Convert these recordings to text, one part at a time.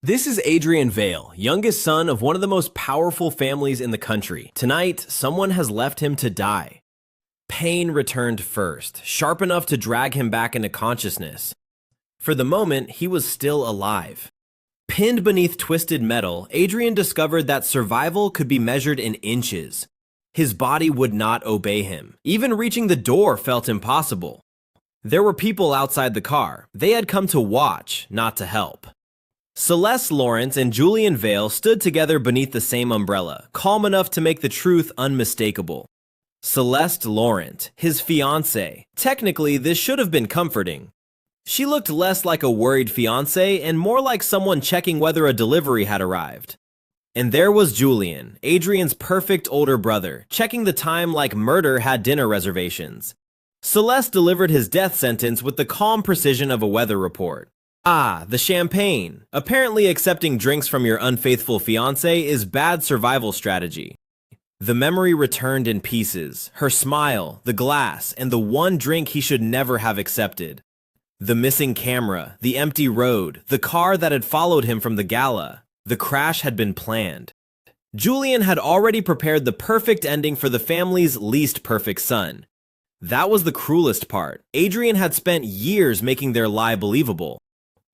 This is Adrian Vale, youngest son of one of the most powerful families in the country. Tonight, someone has left him to die. Pain returned first, sharp enough to drag him back into consciousness. For the moment, he was still alive. Pinned beneath twisted metal, Adrian discovered that survival could be measured in inches. His body would not obey him. Even reaching the door felt impossible. There were people outside the car. They had come to watch, not to help. Celeste Lawrence and Julian Vale stood together beneath the same umbrella, calm enough to make the truth unmistakable. Celeste Lawrence, his fiancée. Technically, this should have been comforting. She looked less like a worried fiancé and more like someone checking whether a delivery had arrived. And there was Julian, Adrian's perfect older brother, checking the time like murder had dinner reservations. Celeste delivered his death sentence with the calm precision of a weather report. Ah, the champagne. Apparently accepting drinks from your unfaithful fiancé is bad survival strategy. The memory returned in pieces, her smile, the glass, and the one drink he should never have accepted. The missing camera, the empty road, the car that had followed him from the gala. The crash had been planned. Julian had already prepared the perfect ending for the family's least perfect son. That was the cruelest part. Adrian had spent years making their lie believable.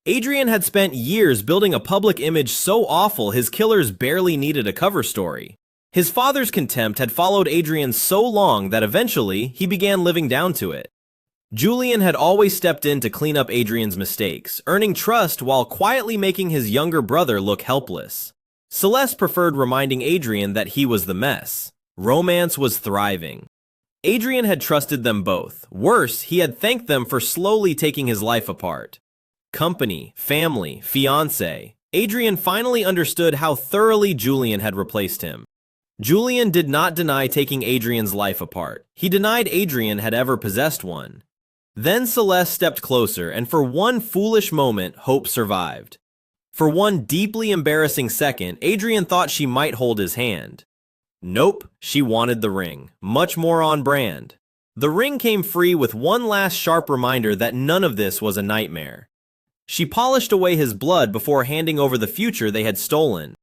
Adrian had spent years building a public image so awful his killers barely needed a cover story. His father's contempt had followed Adrian so long that eventually he began living down to it. Julian had always stepped in to clean up Adrian's mistakes, earning trust while quietly making his younger brother look helpless. Celeste preferred reminding Adrian that he was the mess. Romance was thriving. Adrian had trusted them both. Worse, he had thanked them for slowly taking his life apart. Company, family, fiancé. Adrian finally understood how thoroughly Julian had replaced him. Julian did not deny taking Adrian's life apart. He denied Adrian had ever possessed one. Then Celeste stepped closer, and for one foolish moment, hope survived. For one deeply embarrassing second, Adrian thought she might hold his hand. Nope, she wanted the ring. Much more on brand. The ring came free with one last sharp reminder that none of this was a nightmare. She polished away his blood before handing over the future they had stolen.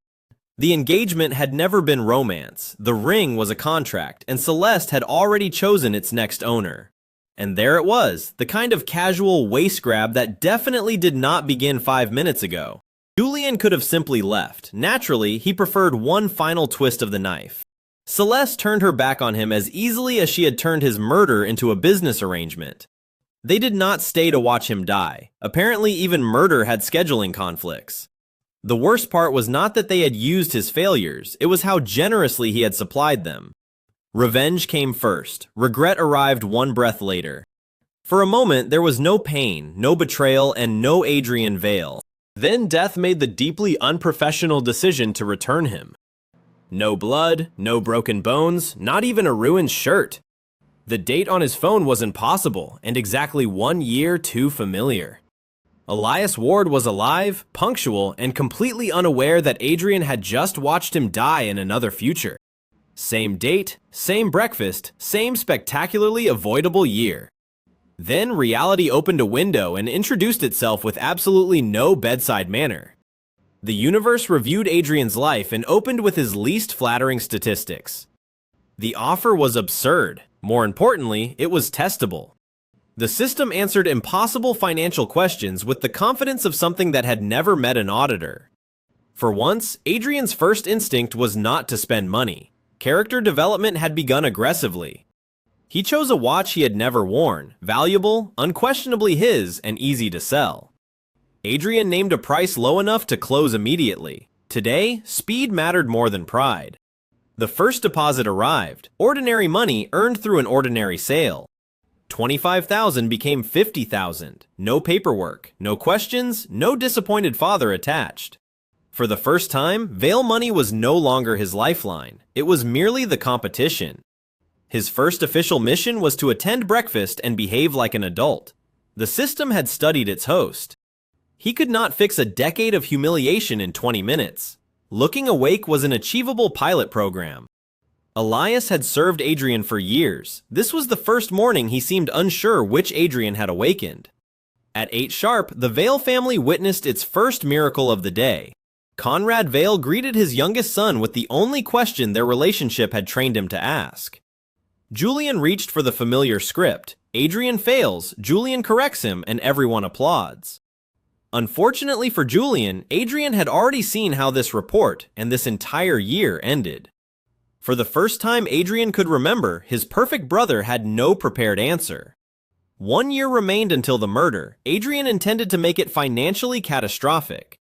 The engagement had never been romance. The ring was a contract, and Celeste had already chosen its next owner. And there it was, the kind of casual waist grab that definitely did not begin 5 minutes ago. Julian could have simply left. Naturally, he preferred one final twist of the knife. Celeste turned her back on him as easily as she had turned his murder into a business arrangement. They did not stay to watch him die. Apparently, even murder had scheduling conflicts. The worst part was not that they had used his failures, it was how generously he had supplied them. Revenge came first. Regret arrived one breath later. For a moment, there was no pain, no betrayal, and no Adrian Vale. Then death made the deeply unprofessional decision to return him. No blood, no broken bones, not even a ruined shirt. The date on his phone was impossible, and exactly 1 year too familiar. Elias Ward was alive, punctual, and completely unaware that Adrian had just watched him die in another future. Same date, same breakfast, same spectacularly avoidable year. Then reality opened a window and introduced itself with absolutely no bedside manner. The universe reviewed Adrian's life and opened with his least flattering statistics. The offer was absurd. More importantly, it was testable. The system answered impossible financial questions with the confidence of something that had never met an auditor. For once, Adrian's first instinct was not to spend money. Character development had begun aggressively. He chose a watch he had never worn, valuable, unquestionably his, and easy to sell. Adrian named a price low enough to close immediately. Today, speed mattered more than pride. The first deposit arrived, ordinary money earned through an ordinary sale. $25,000 became $50,000. No paperwork, no questions, no disappointed father attached. For the first time, Vale money was no longer his lifeline. It was merely the competition. His first official mission was to attend breakfast and behave like an adult. The system had studied its host. He could not fix a decade of humiliation in 20 minutes. Looking awake was an achievable pilot program. Elias had served Adrian for years. This was the first morning he seemed unsure which Adrian had awakened. At 8 sharp, the Vale family witnessed its first miracle of the day. Conrad Vale greeted his youngest son with the only question their relationship had trained him to ask. Julian reached for the familiar script. Adrian fails, Julian corrects him, and everyone applauds. Unfortunately for Julian, Adrian had already seen how this report and this entire year ended. For the first time Adrian could remember, his perfect brother had no prepared answer. 1 year remained until the murder. Adrian intended to make it financially catastrophic.